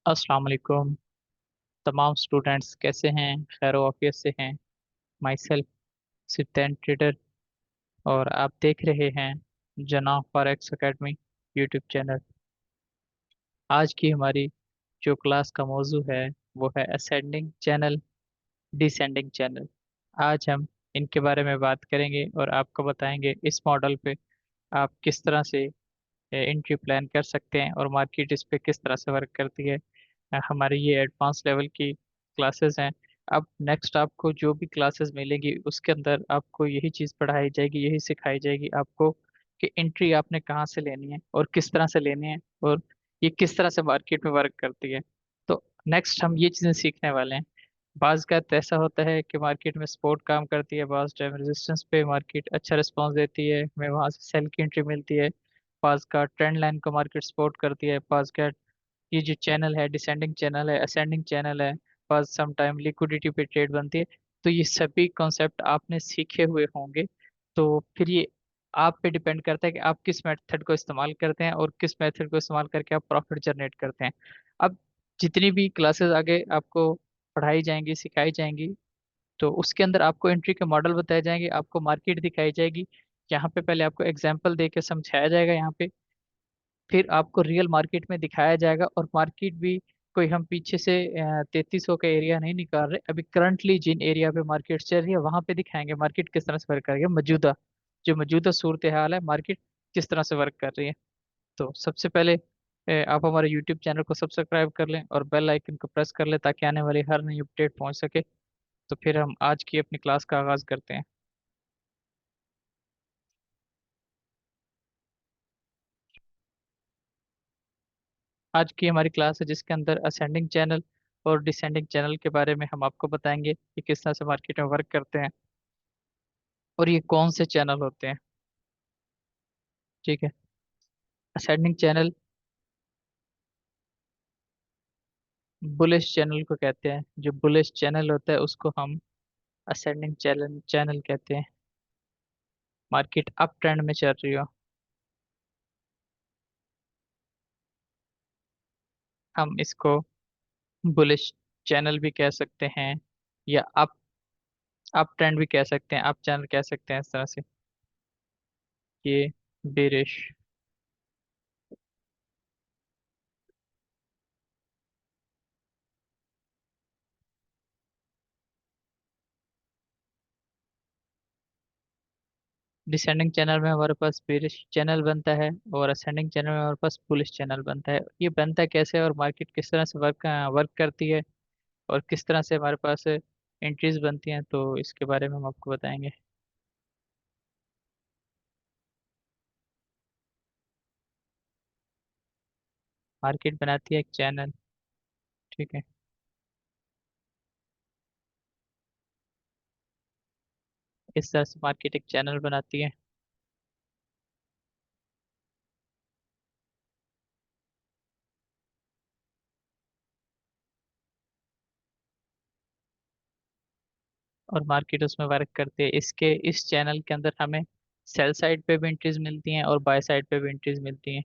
अस्सलाम वालेकुम। तमाम स्टूडेंट्स कैसे हैं? खैर वाफियत से हैं। माई सेल्फ सिद्धांत ट्रेडर, और आप देख रहे हैं जना फॉरेक्स एकेडमी यूट्यूब चैनल। आज की हमारी जो क्लास का मौजू है वो है असेंडिंग चैनल, डिसेंडिंग चैनल। आज हम इनके बारे में बात करेंगे और आपको बताएंगे इस मॉडल पे आप किस तरह से एंट्री प्लान कर सकते हैं और मार्केट इस पे किस तरह से वर्क करती है। हमारी ये एडवांस लेवल की क्लासेस हैं। अब नेक्स्ट आपको जो भी क्लासेस मिलेगी उसके अंदर आपको यही चीज़ पढ़ाई जाएगी, यही सिखाई जाएगी आपको कि एंट्री आपने कहाँ से लेनी है और किस तरह से लेनी है और ये किस तरह से मार्केट में वर्क करती है। तो नेक्स्ट हम ये चीज़ें सीखने वाले हैं। बाज़ का ऐसा होता है कि मार्केट में सपोर्ट काम करती है, बाज़ टाइम रेजिस्टेंस पे मार्केट अच्छा रिस्पॉन्स देती है, हमें वहाँ से सेल की एंट्री मिलती है। बाज़ का ट्रेंड लाइन को मार्केट सपोर्ट करती है, बाज़ का ये जो चैनल है डिसेंडिंग चैनल है, असेंडिंग चैनल है, बस सम टाइम लिक्विडिटी पे ट्रेड बनती है। तो ये सभी कॉन्सेप्ट आपने सीखे हुए होंगे। तो फिर ये आप पे डिपेंड करता है कि आप किस मेथड को इस्तेमाल करते हैं और किस मेथड को इस्तेमाल करके आप प्रॉफिट जनरेट करते हैं। अब जितनी भी क्लासेस आगे आपको पढ़ाई जाएंगी, सिखाई जाएंगी, तो उसके अंदर आपको एंट्री के मॉडल बताए जाएंगे, आपको मार्केट दिखाई जाएगी। यहाँ पे पहले आपको एग्जाम्पल दे के समझाया जाएगा यहाँ पे, फिर आपको रियल मार्केट में दिखाया जाएगा। और मार्केट भी कोई हम पीछे से 3300 का एरिया नहीं निकाल रहे, अभी करंटली जिन एरिया पे मार्केट चल रही है वहां पे दिखाएंगे मार्केट किस तरह से वर्क कर रही है, मौजूदा जो मौजूदा सूरत हाल है, मार्केट किस तरह से वर्क कर रही है। तो सबसे पहले आप हमारे यूट्यूब चैनल को सब्सक्राइब कर लें और बेल आइकन को प्रेस कर लें ताकि आने वाली हर नई अपडेट पहुंच सके। तो फिर हम आज की अपनी क्लास का आगाज करते हैं। आज की हमारी क्लास है जिसके अंदर असेंडिंग चैनल और डिसेंडिंग चैनल के बारे में हम आपको बताएंगे कि किस तरह से मार्केट में वर्क करते हैं और ये कौन से चैनल होते हैं। ठीक है। असेंडिंग चैनल बुलिश चैनल को कहते हैं, जो बुलिश चैनल होता है उसको हम असेंडिंग चैनल चैनल कहते हैं। मार्केट अप ट्रेंड में चल रही हो, हम इसको बुलिश चैनल भी कह सकते हैं, या अप ट्रेंड भी कह सकते हैं, अप चैनल कह सकते हैं इस तरह से। ये बेरिश। डिसेंडिंग चैनल में हमारे पास बेरिश चैनल बनता है और असेंडिंग चैनल में हमारे पास बुलिश चैनल बनता है। ये बनता कैसे है और मार्केट किस तरह से वर्क वर्क करती है और किस तरह से हमारे पास एंट्रीज बनती हैं, तो इसके बारे में हम आपको बताएंगे। मार्केट बनाती है एक चैनल। ठीक है। इस तरह से मार्केट एक चैनल बनाती है और मार्केट उसमें वर्क करती है। इसके इस चैनल के अंदर हमें सेल साइड पे भी एंट्रीज मिलती हैं और बाय साइड पे भी एंट्रीज मिलती हैं।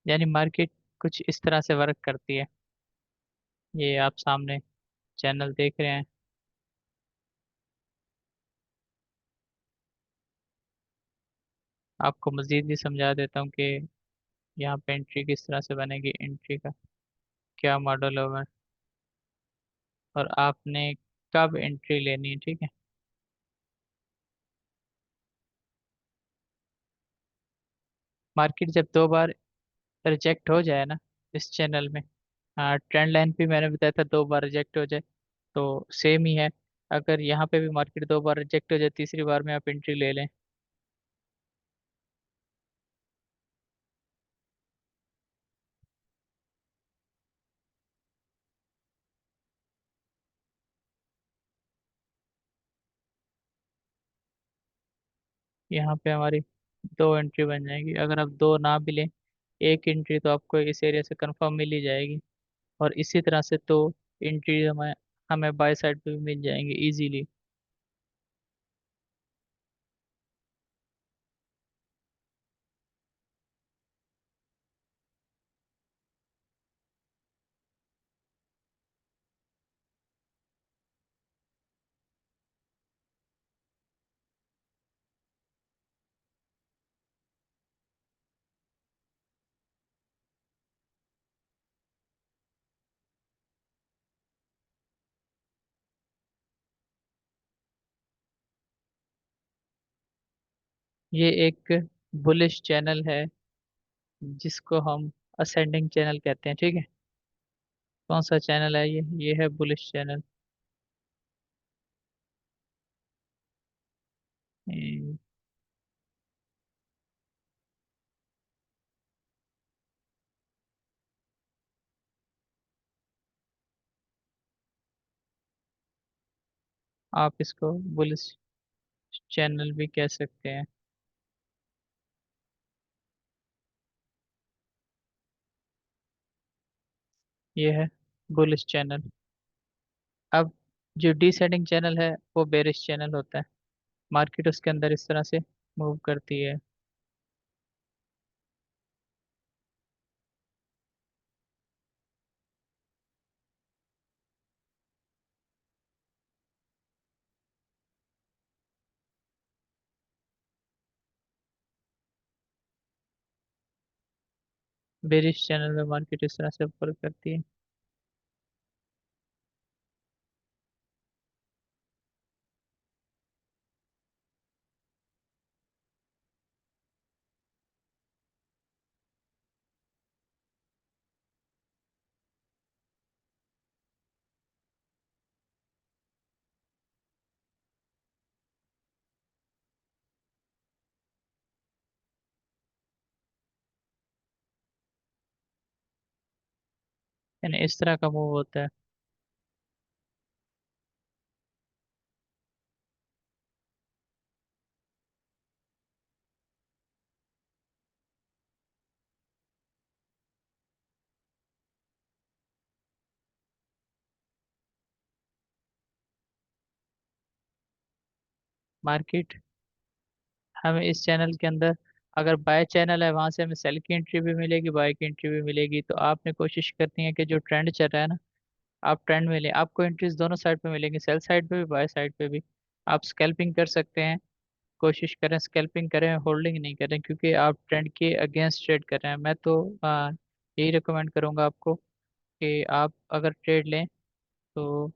यानी मार्केट कुछ इस तरह से वर्क करती है। ये आप सामने चैनल देख रहे हैं। आपको मजीद भी समझा देता हूँ कि यहाँ पे एंट्री किस तरह से बनेगी, एंट्री का क्या मॉडल होगा और आपने कब एंट्री लेनी है। ठीक है। मार्केट जब दो बार रिजेक्ट हो जाए ना इस चैनल में, हाँ ट्रेंड लाइन पे मैंने बताया था दो बार रिजेक्ट हो जाए, तो सेम ही है। अगर यहाँ पे भी मार्केट दो बार रिजेक्ट हो जाए, तीसरी बार में आप एंट्री ले लें। यहाँ पे हमारी दो एंट्री बन जाएगी। अगर आप दो ना भी लें, एक एंट्री तो आपको इस एरिया से कंफर्म मिल ही जाएगी। और इसी तरह से तो एंट्री हमें हमें बाय साइड पे भी मिल जाएंगे इजीली। ये एक बुलिश चैनल है, जिसको हम असेंडिंग चैनल कहते हैं, ठीक है। कौन सा चैनल है ये है बुलिश चैनल। ये आप इसको बुलिश चैनल भी कह सकते हैं। ये है बुलिश चैनल। अब जो डिसेंडिंग चैनल है वो बेरिश चैनल होता है। मार्केट उसके अंदर इस तरह से मूव करती है। बेरिश चैनल में मार्केट इस तरह से ऊपर करती है। यानी इस तरह का मूव होता है। मार्केट हमें इस चैनल के अंदर, अगर बाय चैनल है वहां से हमें सेल की एंट्री भी मिलेगी, बाय की एंट्री भी मिलेगी। तो आपने कोशिश करनी है कि जो ट्रेंड चल रहा है ना, आप ट्रेंड में लें। आपको एंट्रीज दोनों साइड पे मिलेंगी, सेल साइड पे भी बाय साइड पे भी। आप स्कैल्पिंग कर सकते हैं। कोशिश करें स्कैल्पिंग करें, होल्डिंग नहीं करें, क्योंकि आप ट्रेंड के अगेंस्ट ट्रेड कर रहे हैं। मैं तो यही रिकमेंड करूंगा आपको कि आप अगर ट्रेड लें तो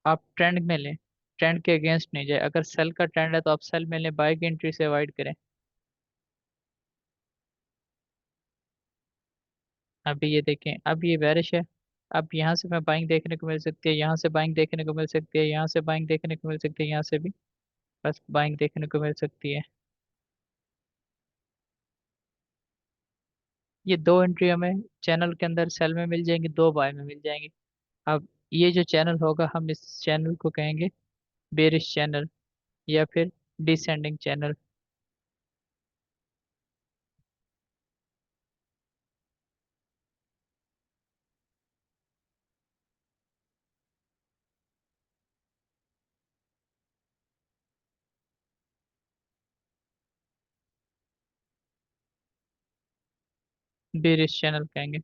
आप ट्रेंड में लें, ट्रेंड के अगेंस्ट नहीं जाए। अगर सेल का ट्रेंड है तो आप सेल में लें, बाय की एंट्री से अवॉइड करें। अभी ये देखें, अब ये बेरिश है। अब यहाँ से मैं बाइंग देखने को मिल सकती है, यहाँ से बाइंग देखने को मिल सकती है, यहाँ से बाइंग देखने को मिल सकती है, यहाँ से भी बस बाइंग देखने को मिल सकती है। ये दो एंट्री हमें चैनल के अंदर सेल में मिल जाएंगी, दो बाय में मिल जाएंगी। अब ये जो चैनल होगा, हम इस चैनल को कहेंगे बेरिश चैनल या फिर डिसेंडिंग चैनल। बेरिश चैनल कहेंगे।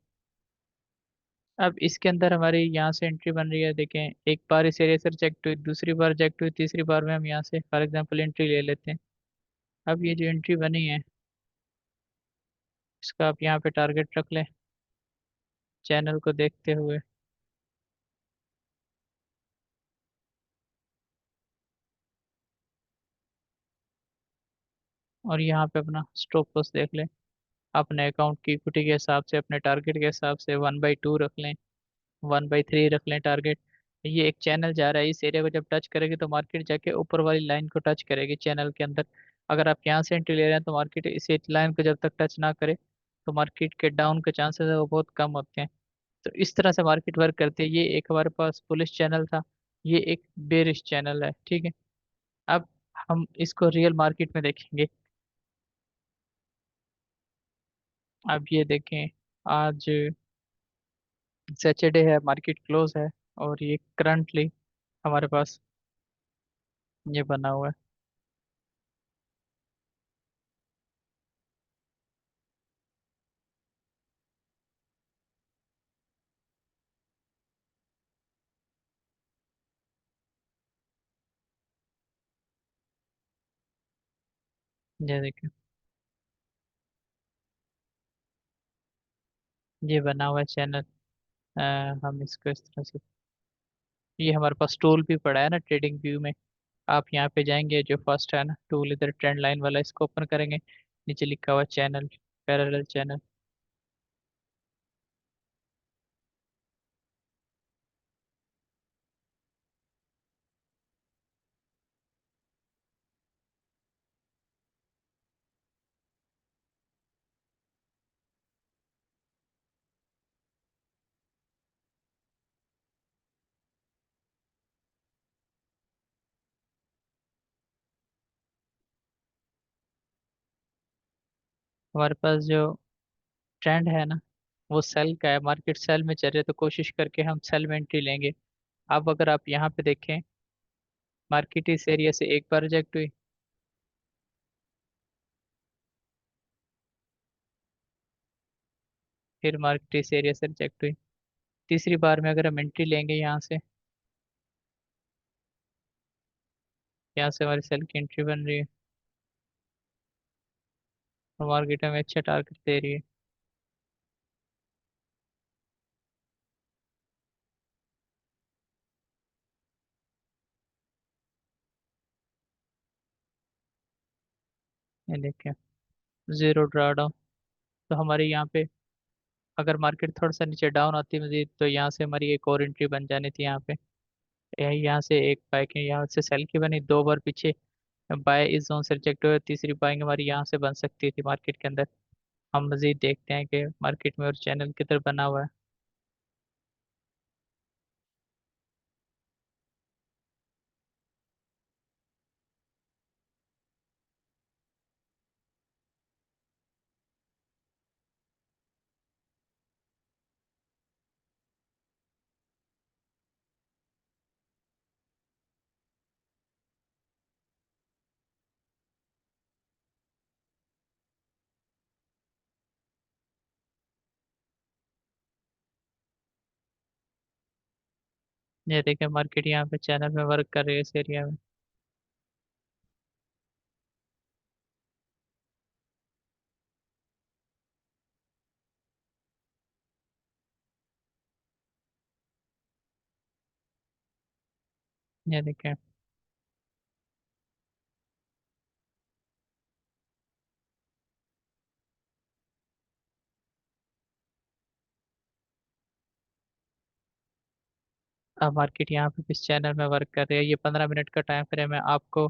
अब इसके अंदर हमारी यहाँ से एंट्री बन रही है, देखें। एक बार इस एरिया से रिजेक्ट हुई, दूसरी बार रिजेक्ट हुई, तीसरी बार में हम यहाँ से फॉर एग्जांपल एंट्री ले लेते हैं। अब ये जो एंट्री बनी है, इसका आप यहाँ पे टारगेट रख लें चैनल को देखते हुए। और यहाँ पे अपना स्टॉप लॉस देख लें। अपने अकाउंट की इक्विटी के हिसाब से, अपने टारगेट के हिसाब से 1/2 रख लें, 1/3 रख लें टारगेट। ये एक चैनल जा रहा है, इस एरिया को जब टच करेगी तो मार्केट जाके ऊपर वाली लाइन को टच करेगी चैनल के अंदर। अगर आप यहाँ से एंट्री ले रहे हैं तो मार्केट इस लाइन को जब तक टच ना करे तो मार्केट के डाउन के चांसेस है वो बहुत कम होते हैं। तो इस तरह से मार्केट वर्क करती है। ये एक हमारे पास बुलिश चैनल था, ये एक बेरिश चैनल है, ठीक है। अब हम इसको रियल मार्केट में देखेंगे। अब ये देखें, आज सैटरडे है, मार्केट क्लोज है, और ये करंटली हमारे पास ये बना हुआ है। ये देखें, ये बना हुआ है चैनल। हम इसको इस तरह से, ये हमारे पास टूल भी पड़ा है ना ट्रेडिंग व्यू में। आप यहाँ पे जाएंगे, जो फर्स्ट है ना टूल, इधर ट्रेंड लाइन वाला, इसको ओपन करेंगे। नीचे लिखा हुआ चैनल, पैरेलल चैनल। हमारे पास जो ट्रेंड है ना, वो सेल का है, मार्केट सेल में चल रही है, तो कोशिश करके हम सेल में एंट्री लेंगे। अब अगर आप यहाँ पे देखें, मार्केट इस एरिया से एक बार रिजेक्ट हुई, फिर मार्केट इस एरिया से रिजेक्ट हुई। तीसरी बार में अगर हम एंट्री लेंगे यहाँ से हमारी सेल की एंट्री बन रही है, और मार्केट हमें अच्छा टारगेट दे रही है। ये देखें, जीरो ड्रा डाउन। तो हमारे यहाँ पे अगर मार्केट थोड़ा सा नीचे डाउन आती मजीद, तो यहाँ से हमारी एक और एंट्री बन जानी थी यहाँ पे। यहाँ से एक बाइक है, यहाँ से सेल की बनी, दो बार पीछे बाय इस जोन से रिजेक्ट हुए, तीसरी बाइंग हमारी यहाँ से बन सकती थी मार्केट के अंदर। हम मजीद देखते हैं कि मार्केट में और चैनल किधर बना हुआ है। ये देखें, मार्केट यहाँ पे चैनल में वर्क कर रही है इस एरिया में। ये देखें, अब मार्केट यहाँ पे इस चैनल में वर्क कर रही है। ये 15 मिनट का टाइम फ्रेम है। आपको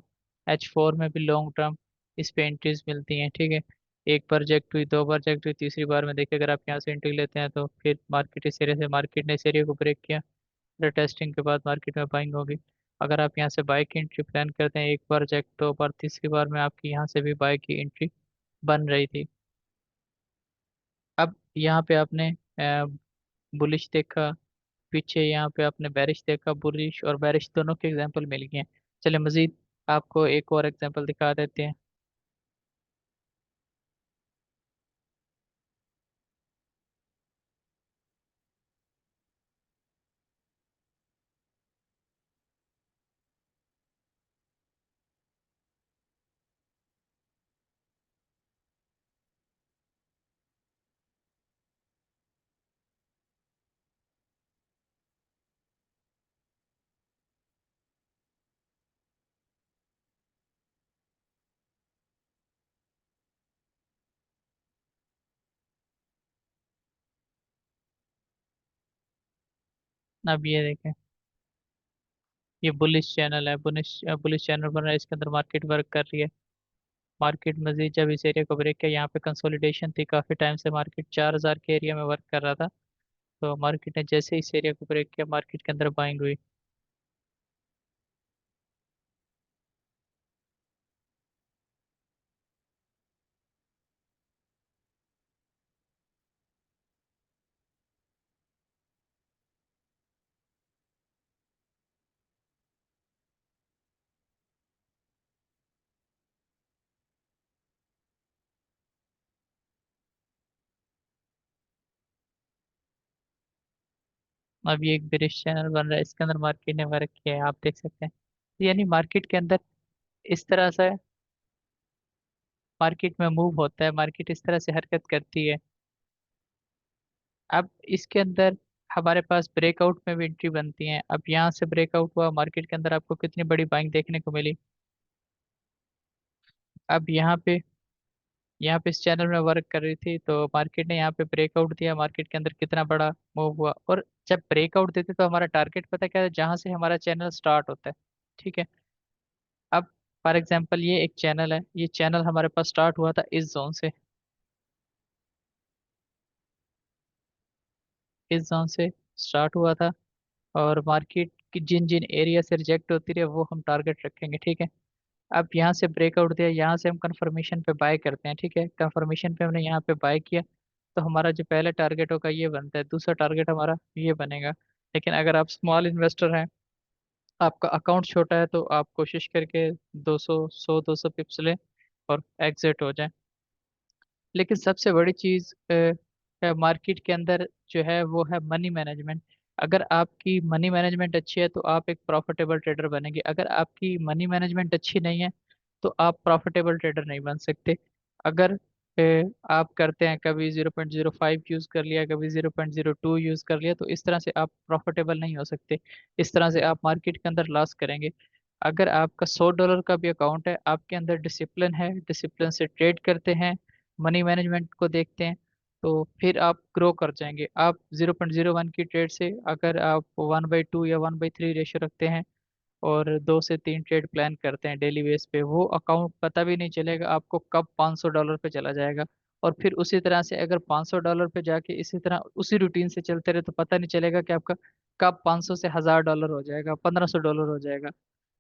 H4 में भी लॉन्ग टर्म इस पे एंट्रीज मिलती हैं, ठीक है। एक बार रिजेक्ट हुई, दो बार रिजेक्ट हुई, तीसरी बार में देखिए, अगर आप यहाँ से एंट्री लेते हैं तो फिर मार्केट इस एरिया से, मार्केट ने इस एरिया को ब्रेक किया, फिर टेस्टिंग के बाद मार्केट में बाइंग होगी। अगर आप यहाँ से बाई की एंट्री प्लान करते हैं, एक बार रिजेक्ट, दो बार, तीसरी बार में आपकी यहाँ से भी बाई की एंट्री बन रही थी। अब यहाँ पे आपने बुलिश देखा, पीछे यहाँ पे आपने बेरिश देखा। बुलिश और बेरिश दोनों के एग्जांपल मिल गए हैं। चलिए मजीद आपको एक और एग्जांपल दिखा देते हैं। अब ये देखें, ये बुलिश चैनल है, बुलिश बुलिश चैनल बन रहा है, इसके अंदर मार्केट वर्क कर रही है। मार्केट मजीद जब इस एरिया को ब्रेक किया, यहाँ पे कंसोलिडेशन थी, काफी टाइम से मार्केट 4,000 के एरिया में वर्क कर रहा था। तो मार्केट ने जैसे ही इस एरिया को ब्रेक किया, मार्केट के अंदर बाइंग हुई। अभी एक ब्रिज चैनल बन रहा है, इसके अंदर मार्केट ने वर्क किया है, आप देख सकते हैं। यानी मार्केट के अंदर इस तरह से मार्केट में मूव होता है, मार्केट इस तरह से हरकत करती है। अब इसके अंदर हमारे पास ब्रेकआउट में भी एंट्री बनती है। अब यहाँ से ब्रेकआउट हुआ मार्केट के अंदर, आपको कितनी बड़ी बाइंग देखने को मिली। अब यहाँ पे इस चैनल में वर्क कर रही थी, तो मार्केट ने यहाँ पे ब्रेकआउट दिया, मार्केट के अंदर कितना बड़ा मूव हुआ। और जब ब्रेकआउट देते तो हमारा टारगेट पता क्या है, जहाँ से हमारा चैनल स्टार्ट होता है। ठीक है। अब फॉर एग्जांपल ये एक चैनल है, ये चैनल हमारे पास स्टार्ट हुआ था इस जोन से, इस जोन से स्टार्ट हुआ था। और मार्केट की जिन जिन एरिया से रिजेक्ट होती रही वो हम टारगेट रखेंगे। ठीक है। अब यहाँ से ब्रेकआउट दिया, यहाँ से हम कंफर्मेशन पे बाय करते हैं। ठीक है, कंफर्मेशन पे हमने यहाँ पे बाय किया, तो हमारा जो पहला टारगेट होगा ये बनता है, दूसरा टारगेट हमारा ये बनेगा। लेकिन अगर आप स्मॉल इन्वेस्टर हैं, आपका अकाउंट छोटा है, तो आप कोशिश करके 200 पिप्स लें और एग्जिट हो जाए। लेकिन सबसे बड़ी चीज मार्केट के अंदर जो है वो है मनी मैनेजमेंट। अगर आपकी मनी मैनेजमेंट अच्छी है तो आप एक प्रॉफिटेबल ट्रेडर बनेंगे। अगर आपकी मनी मैनेजमेंट अच्छी नहीं है तो आप प्रॉफिटेबल ट्रेडर नहीं बन सकते। अगर आप करते हैं कभी 0.05 यूज कर लिया, कभी 0.02 यूज कर लिया, तो इस तरह से आप प्रॉफिटेबल नहीं हो सकते। इस तरह से आप मार्केट के अंदर लॉस करेंगे। अगर आपका $100 का भी अकाउंट है, आपके अंदर डिसिप्लिन है, डिसिप्लिन से ट्रेड करते हैं, मनी मैनेजमेंट को देखते हैं, तो फिर आप ग्रो कर जाएंगे। आप 0.01 की ट्रेड से अगर आप 1/2 या 1/3 रेशियो रखते हैं और 2 से 3 ट्रेड प्लान करते हैं डेली बेस पे, वो अकाउंट पता भी नहीं चलेगा आपको कब $500 पे चला जाएगा। और फिर उसी तरह से अगर $500 पे जाके इसी तरह उसी रूटीन से चलते रहे तो पता नहीं चलेगा कि आपका कब 500 से $1000 हो जाएगा, $1500 हो जाएगा।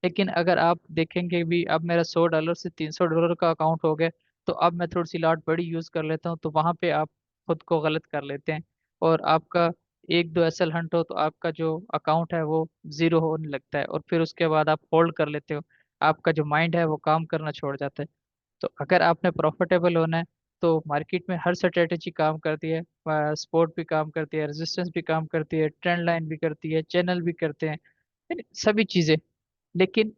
लेकिन अगर आप देखेंगे भी, अब मेरा $100 से $300 का अकाउंट हो गया, तो अब मैं थोड़ी सी लॉट बड़ी यूज कर लेता हूँ, तो वहां पे आप खुद को गलत कर लेते हैं। और आपका एक दो एसएल हंट हो तो आपका जो अकाउंट है वो जीरो होने लगता है, और फिर उसके बाद आप होल्ड कर लेते हो, आपका जो माइंड है वो काम करना छोड़ जाता है। तो अगर आपने प्रॉफिटेबल होना है, तो मार्केट में हर स्ट्रेटेजी काम करती है, सपोर्ट भी काम करती है, रेजिस्टेंस भी काम करती है, ट्रेंड लाइन भी करती है, चैनल भी करते हैं, यानी सभी चीजें। लेकिन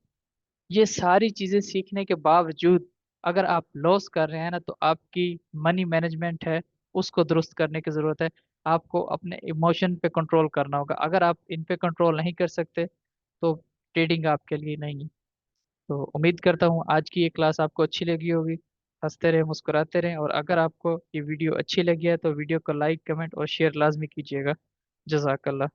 ये सारी चीजें सीखने के बावजूद अगर आप लॉस कर रहे हैं ना, तो आपकी मनी मैनेजमेंट है उसको दुरुस्त करने की जरूरत है। आपको अपने इमोशन पे कंट्रोल करना होगा। अगर आप इन पे कंट्रोल नहीं कर सकते तो ट्रेडिंग आपके लिए नहीं है। तो उम्मीद करता हूँ आज की ये क्लास आपको अच्छी लगी होगी। हंसते रहे, मुस्कुराते रहें, और अगर आपको ये वीडियो अच्छी लगी है तो वीडियो को लाइक, कमेंट और शेयर लाजमी कीजिएगा। जज़ाकल्लाह।